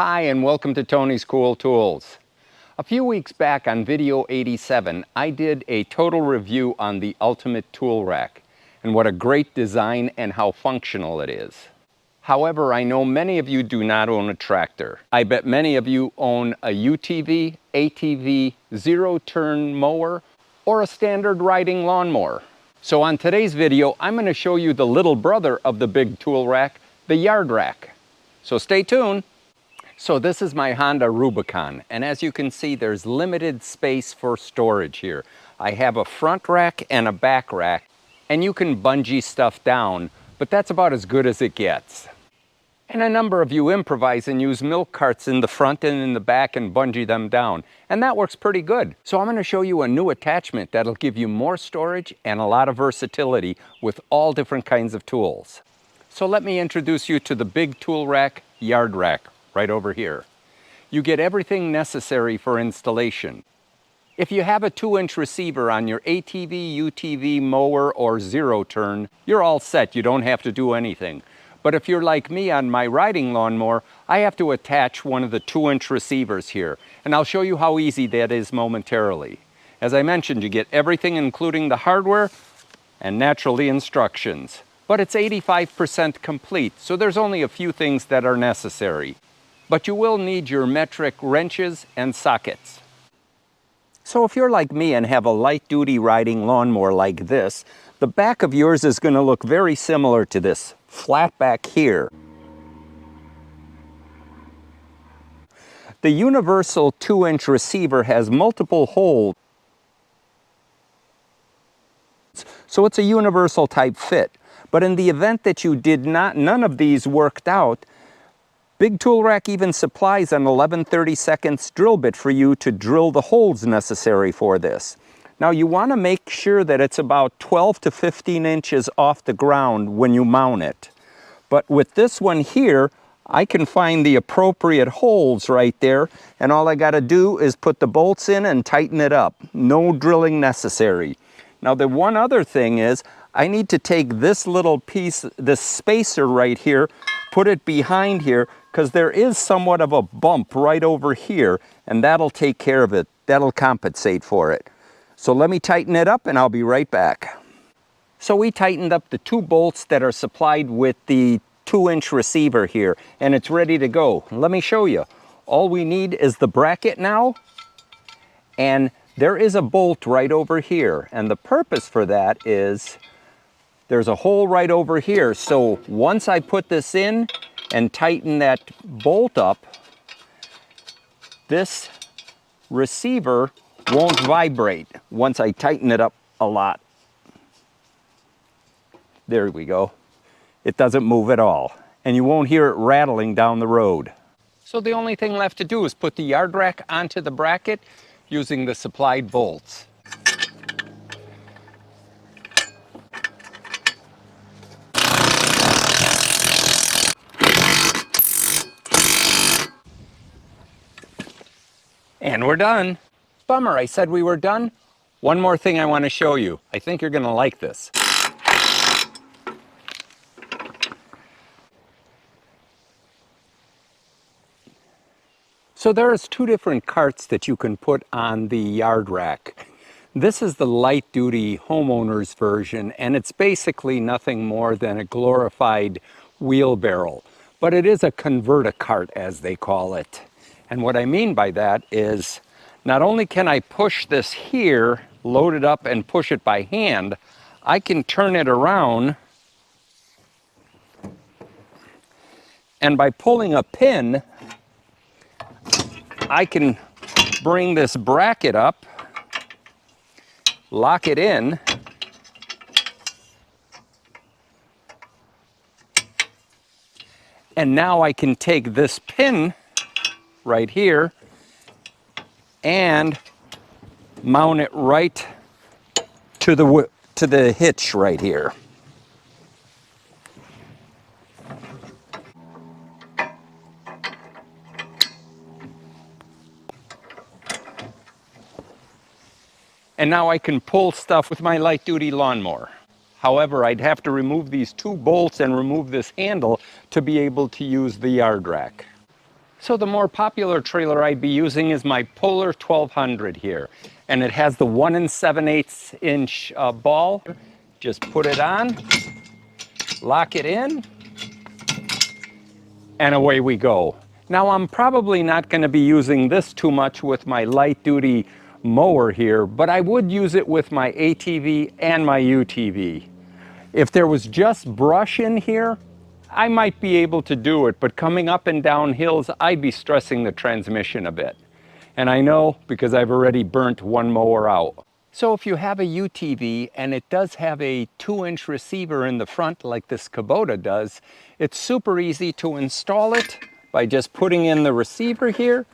Hi, and welcome to Tony's Cool Tools. A few weeks back on video 87, I did a total review on the Ultimate Tool Rack and what a great design and how functional it is. However, I know many of you do not own a tractor. I bet many of you own a UTV, ATV, zero-turn mower, or a standard riding lawnmower. So on today's video, I'm going to show you the little brother of the big tool rack, the YardRack. So stay tuned. So this is my Honda Rubicon, and as you can see, there's limited space for storage here. I have a front rack and a back rack, and you can bungee stuff down, but that's about as good as it gets. And a number of you improvise and use milk carts in the front and in the back and bungee them down, and that works pretty good. So I'm going to show you a new attachment that'll give you more storage and a lot of versatility with all different kinds of tools. So let me introduce you to the BigToolRack YardRack. Right over here. You get everything necessary for installation. If you have a 2-inch receiver on your ATV, UTV, mower, or zero-turn, you're all set. You don't have to do anything. But if you're like me on my riding lawnmower, I have to attach one of the 2-inch receivers here. And I'll show you how easy that is momentarily. As I mentioned, you get everything including the hardware and naturally instructions. But it's 85% complete, so there's only a few things that are necessary. But you will need your metric wrenches and sockets. So if you're like me and have a light-duty riding lawnmower like this, the back of yours is going to look very similar to this, flat back here. The universal 2-inch receiver has multiple holes, so it's a universal type fit. But in the event that you none of these worked out, BigToolRack even supplies an 11/32 drill bit for you to drill the holes necessary for this. Now you want to make sure that it's about 12 to 15 inches off the ground when you mount it. But with this one here, I can find the appropriate holes right there, and all I got to do is put the bolts in and tighten it up. No drilling necessary. Now the one other thing is, I need to take this little piece, this spacer right here, put it behind here, because there is somewhat of a bump right over here, and that'll take care of it. That'll compensate for it. So let me tighten it up and I'll be right back. So we tightened up the 2 bolts that are supplied with the 2-inch receiver here, and it's ready to go. Let me show you. All we need is the bracket now, and there is a bolt right over here, and the purpose for that is there's a hole right over here. So once I put this in and tighten that bolt up, this receiver won't vibrate once I tighten it up a lot. There we go. It doesn't move at all, and you won't hear it rattling down the road. So the only thing left to do is put the YardRack onto the bracket using the supplied bolts. And we're done. Bummer, I said we were done. One more thing I want to show you. I think you're going to like this. So there's 2 different carts that you can put on the YardRack. This is the light-duty homeowner's version, and it's basically nothing more than a glorified wheelbarrow. But it is a convert-a-cart, as they call it. And what I mean by that is, not only can I push this here, load it up and push it by hand, I can turn it around, and by pulling a pin, I can bring this bracket up, lock it in, and now I can take this pin right here and mount it right to the hitch right here. And now I can pull stuff with my light-duty lawnmower. However, I'd have to remove these 2 bolts and remove this handle to be able to use the YardRack. So the more popular trailer I'd be using is my Polar 1200 here. And it has the 1 7/8 inch ball. Just put it on, lock it in, and away we go. Now I'm probably not going to be using this too much with my light duty mower here, but I would use it with my ATV and my UTV. If there was just brush in here, I might be able to do it, but coming up and down hills, I'd be stressing the transmission a bit. And I know because I've already burnt one mower out. So if you have a UTV and it does have a 2-inch receiver in the front like this Kubota does, it's super easy to install it by just putting in the receiver here,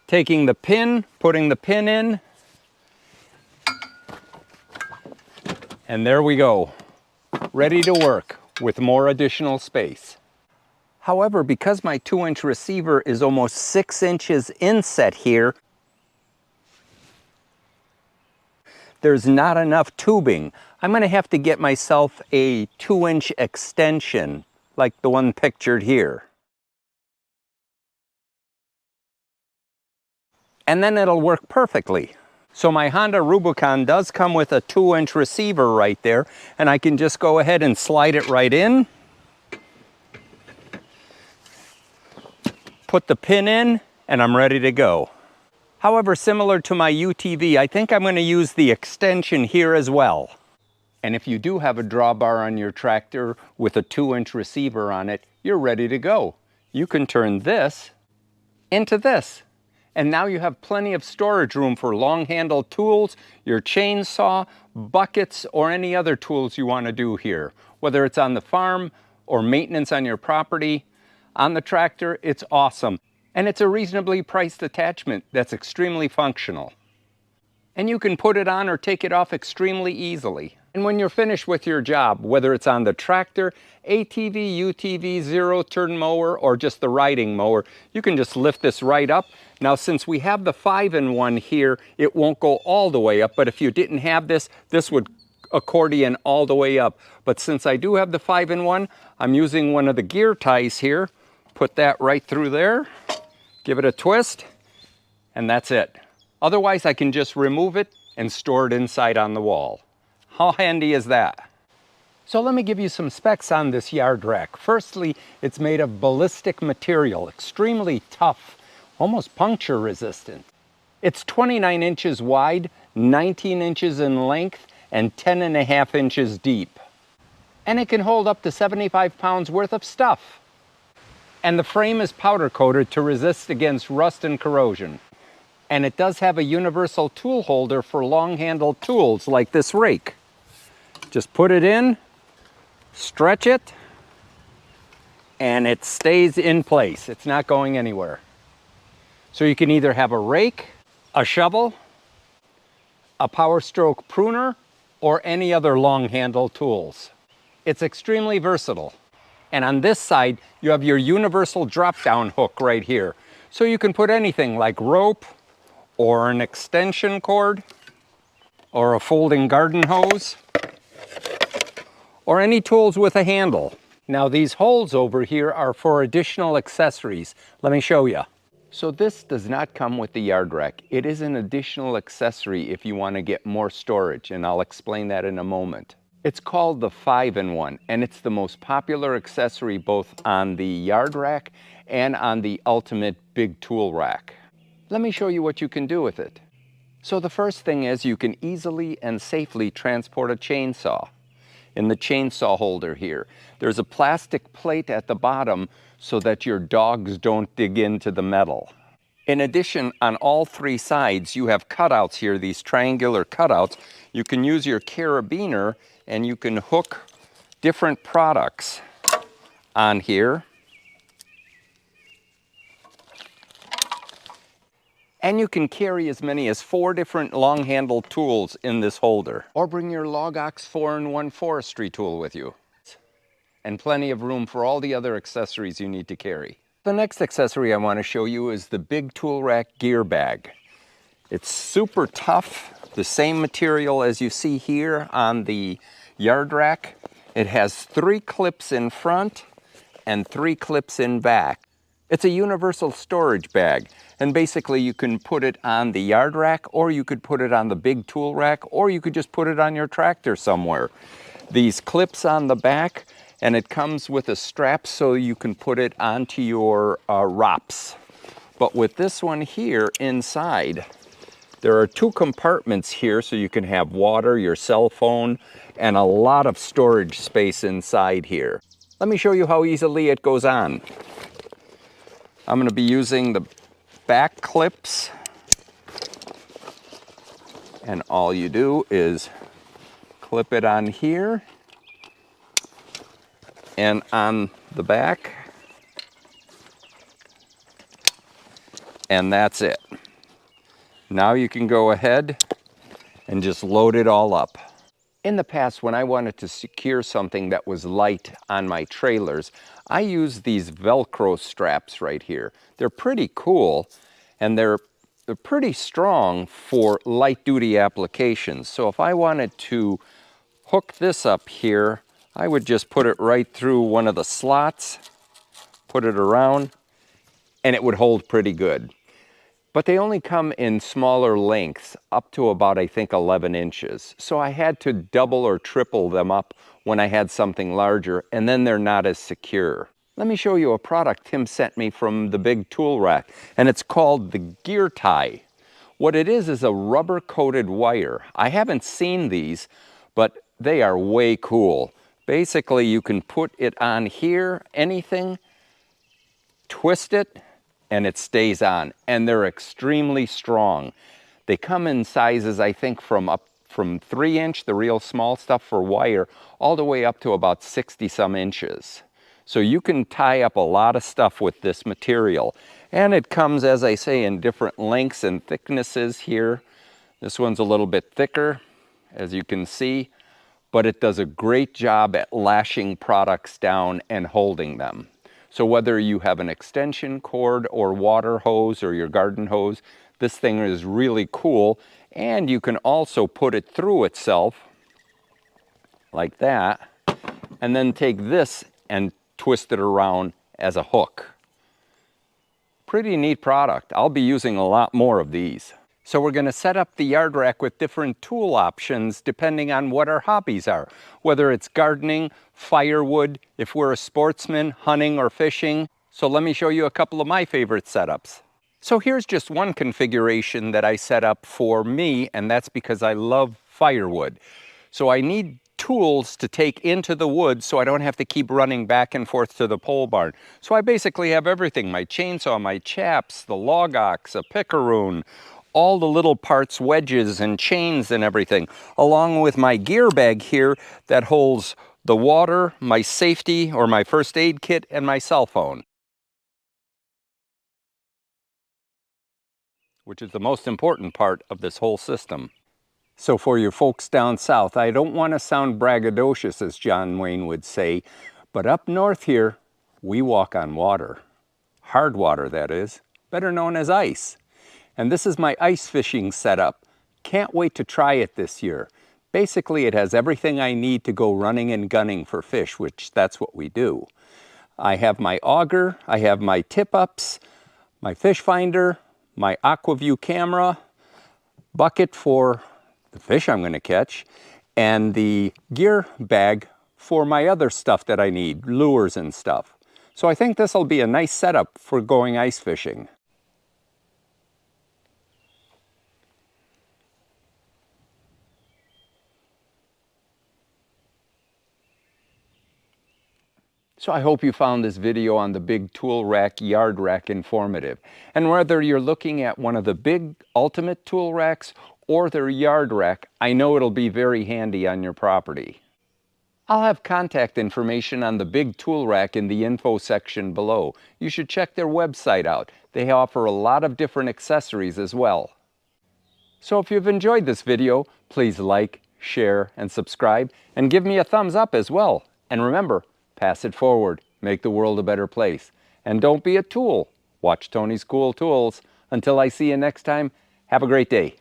taking the pin, putting the pin in, and there we go, ready to work with more additional space. However, because my 2-inch receiver is almost 6 inches inset here, there's not enough tubing. I'm going to have to get myself a 2-inch extension, like the one pictured here. And then it'll work perfectly. So my Honda Rubicon does come with a 2-inch receiver right there, and I can just go ahead and slide it right in. Put the pin in, and I'm ready to go. However, similar to my UTV, I think I'm going to use the extension here as well. And if you do have a drawbar on your tractor with a 2-inch receiver on it, you're ready to go. You can turn this into this. And now you have plenty of storage room for long-handled tools, your chainsaw, buckets, or any other tools you want to do here. Whether it's on the farm or maintenance on your property, on the tractor, it's awesome. And it's a reasonably priced attachment that's extremely functional. And you can put it on or take it off extremely easily. And when you're finished with your job, whether it's on the tractor, ATV, UTV, zero-turn mower, or just the riding mower, you can just lift this right up. Now, since we have the 5-in-1 here, it won't go all the way up, but if you didn't have this, this would accordion all the way up. But since I do have the 5-in-1, I'm using one of the gear ties here. Put that right through there, give it a twist, and that's it. Otherwise, I can just remove it and store it inside on the wall. How handy is that? So let me give you some specs on this YardRack. Firstly, it's made of ballistic material, extremely tough, almost puncture resistant. It's 29 inches wide, 19 inches in length, and 10.5 inches deep. And it can hold up to 75 pounds worth of stuff. And the frame is powder coated to resist against rust and corrosion. And it does have a universal tool holder for long-handled tools like this rake. Just put it in, stretch it, and it stays in place. It's not going anywhere. So you can either have a rake, a shovel, a power stroke pruner, or any other long-handled tools. It's extremely versatile. And on this side, you have your universal drop-down hook right here. So you can put anything like rope, or an extension cord, or a folding garden hose, or any tools with a handle. Now these holes over here are for additional accessories. Let me show you. So this does not come with the YardRack. It is an additional accessory if you want to get more storage, and I'll explain that in a moment. It's called the 5-in-1, and it's the most popular accessory both on the YardRack and on the ultimate BigToolRack. Let me show you what you can do with it. So the first thing is you can easily and safely transport a chainsaw. In the chainsaw holder here, there's a plastic plate at the bottom so that your dogs don't dig into the metal. In addition, on all 3 sides, you have cutouts here, these triangular cutouts. You can use your carabiner and you can hook different products on here. And you can carry as many as 4 different long-handled tools in this holder. Or bring your Logox 4-in-1 forestry tool with you. And plenty of room for all the other accessories you need to carry. The next accessory I want to show you is the BigToolRack gear bag. It's super tough, the same material as you see here on the YardRack. It has 3 clips in front and 3 clips in back. It's a universal storage bag, and basically you can put it on the YardRack, or you could put it on the BigToolRack, or you could just put it on your tractor somewhere. These clips on the back, and it comes with a strap so you can put it onto your ROPS. But with this one here inside, there are two compartments here so you can have water, your cell phone, and a lot of storage space inside here. Let me show you how easily it goes on. I'm going to be using the back clips, and all you do is clip it on here and on the back, and that's it. Now you can go ahead and just load it all up. In the past, when I wanted to secure something that was light on my trailers, I used these Velcro straps right here. They're pretty cool, and they're pretty strong for light duty applications. So if I wanted to hook this up here, I would just put it right through one of the slots, put it around, and it would hold pretty good. But they only come in smaller lengths, up to about, I think, 11 inches. So I had to double or triple them up when I had something larger, and then they're not as secure. Let me show you a product Tim sent me from the BigToolRack, and it's called the Gear Tie. What it is a rubber-coated wire. I haven't seen these, but they are way cool. Basically, you can put it on here, anything, twist it, and it stays on, and they're extremely strong. They come in sizes, I think, from 3-inch, the real small stuff for wire, all the way up to about 60 some inches. So you can tie up a lot of stuff with this material. And it comes, as I say, in different lengths and thicknesses here. This one's a little bit thicker, as you can see, but it does a great job at lashing products down and holding them. So whether you have an extension cord or water hose or your garden hose, this thing is really cool. And you can also put it through itself like that, and then take this and twist it around as a hook. Pretty neat product. I'll be using a lot more of these. So we're going to set up the YardRack with different tool options depending on what our hobbies are. Whether it's gardening, firewood, if we're a sportsman, hunting or fishing. So let me show you a couple of my favorite setups. So here's just one configuration that I set up for me, and that's because I love firewood. So I need tools to take into the woods so I don't have to keep running back and forth to the pole barn. So I basically have everything: my chainsaw, my chaps, the log ox, a picaroon, all the little parts, wedges and chains and everything, along with my gear bag here that holds the water, my safety or my first aid kit, and my cell phone, which is the most important part of this whole system. So for you folks down south, I don't want to sound braggadocious, as John Wayne would say, but up north here, we walk on water. Hard water, that is, better known as ice. And this is my ice fishing setup. Can't wait to try it this year. Basically, it has everything I need to go running and gunning for fish, which that's what we do. I have my auger, I have my tip-ups, my fish finder, my AquaView camera, bucket for the fish I'm going to catch, and the gear bag for my other stuff that I need, lures and stuff. So I think this will be a nice setup for going ice fishing. So I hope you found this video on the BigToolRack YardRack informative. And whether you're looking at one of the big ultimate tool racks or their YardRack, I know it'll be very handy on your property. I'll have contact information on the BigToolRack in the info section below. You should check their website out. They offer a lot of different accessories as well. So if you've enjoyed this video, please like, share, and subscribe, and give me a thumbs up as well. And remember, pass it forward. Make the world a better place. And don't be a tool. Watch Tony's Cool Tools. Until I see you next time, have a great day.